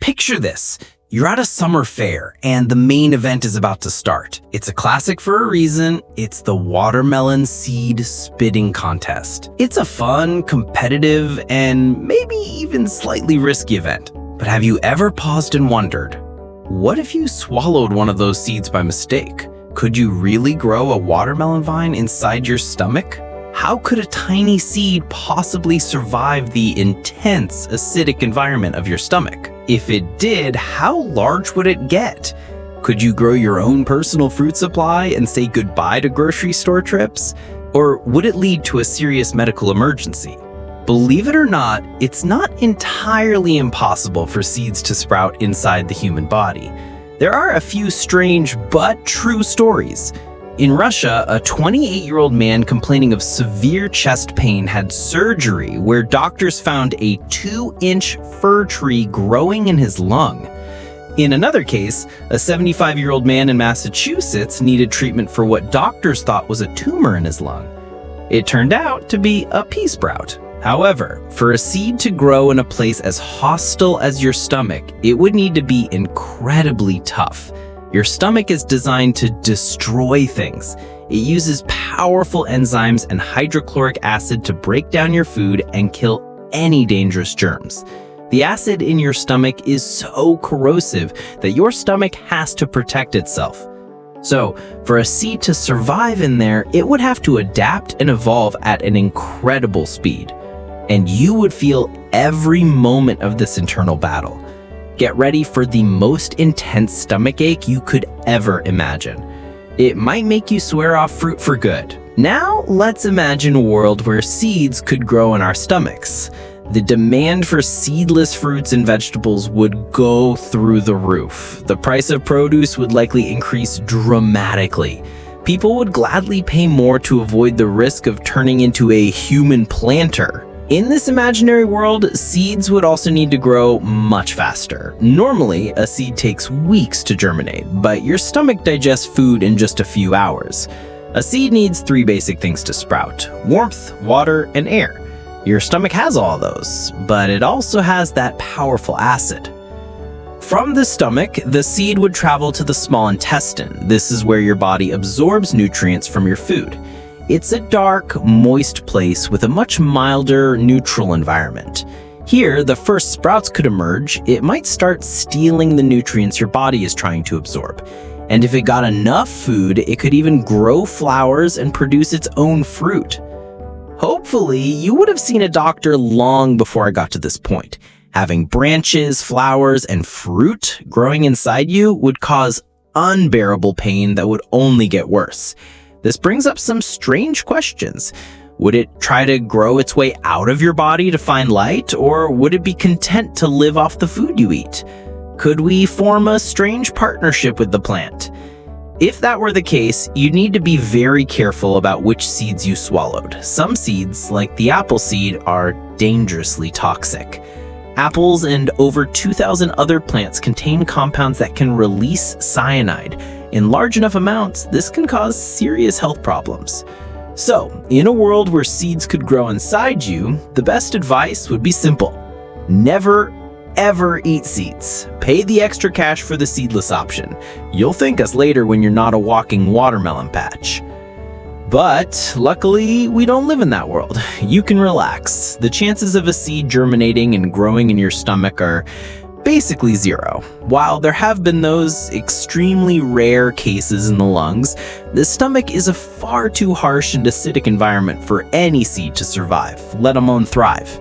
Picture this. You're at a summer fair, and the main event is about to start. It's a classic for a reason. It's the watermelon seed spitting contest. It's a fun, competitive, and maybe even slightly risky event. But have you ever paused and wondered, what if you swallowed one of those seeds by mistake? Could you really grow a watermelon vine inside your stomach? How could a tiny seed possibly survive the intense acidic environment of your stomach? If it did, how large would it get? Could you grow your own personal fruit supply and say goodbye to grocery store trips? Or would it lead to a serious medical emergency? Believe it or not, it's not entirely impossible for seeds to sprout inside the human body. There are a few strange but true stories. In Russia, a 28-year-old man complaining of severe chest pain had surgery where doctors found a 2-inch fir tree growing in his lung. In another case, a 75-year-old man in Massachusetts needed treatment for what doctors thought was a tumor in his lung. It turned out to be a pea sprout. However, for a seed to grow in a place as hostile as your stomach, it would need to be incredibly tough. Your stomach is designed to destroy things. It uses powerful enzymes and hydrochloric acid to break down your food and kill any dangerous germs. The acid in your stomach is so corrosive that your stomach has to protect itself. So, for a seed to survive in there, it would have to adapt and evolve at an incredible speed. And you would feel every moment of this internal battle. Get ready for the most intense stomachache you could ever imagine. It might make you swear off fruit for good. Now, let's imagine a world where seeds could grow in our stomachs. The demand for seedless fruits and vegetables would go through the roof. The price of produce would likely increase dramatically. People would gladly pay more to avoid the risk of turning into a human planter. In this imaginary world, seeds would also need to grow much faster. Normally, a seed takes weeks to germinate, but your stomach digests food in just a few hours. A seed needs 3 basic things to sprout: warmth, water, and air. Your stomach has all of those, but it also has that powerful acid. From the stomach, the seed would travel to the small intestine. This is where your body absorbs nutrients from your food. It's a dark, moist place with a much milder, neutral environment. Here, the first sprouts could emerge. It might start stealing the nutrients your body is trying to absorb. And if it got enough food, it could even grow flowers and produce its own fruit. Hopefully, you would have seen a doctor long before I got to this point. Having branches, flowers, and fruit growing inside you would cause unbearable pain that would only get worse. This brings up some strange questions. Would it try to grow its way out of your body to find light, or would it be content to live off the food you eat? Could we form a strange partnership with the plant? If that were the case, you'd need to be very careful about which seeds you swallowed. Some seeds, like the apple seed, are dangerously toxic. Apples and over 2,000 other plants contain compounds that can release cyanide. In large enough amounts, this can cause serious health problems. So, in a world where seeds could grow inside you, the best advice would be simple. Never, ever eat seeds. Pay the extra cash for the seedless option. You'll thank us later when you're not a walking watermelon patch. But luckily, we don't live in that world. You can relax. The chances of a seed germinating and growing in your stomach are basically zero. While there have been those extremely rare cases in the lungs, the stomach is a far too harsh and acidic environment for any seed to survive, let alone thrive.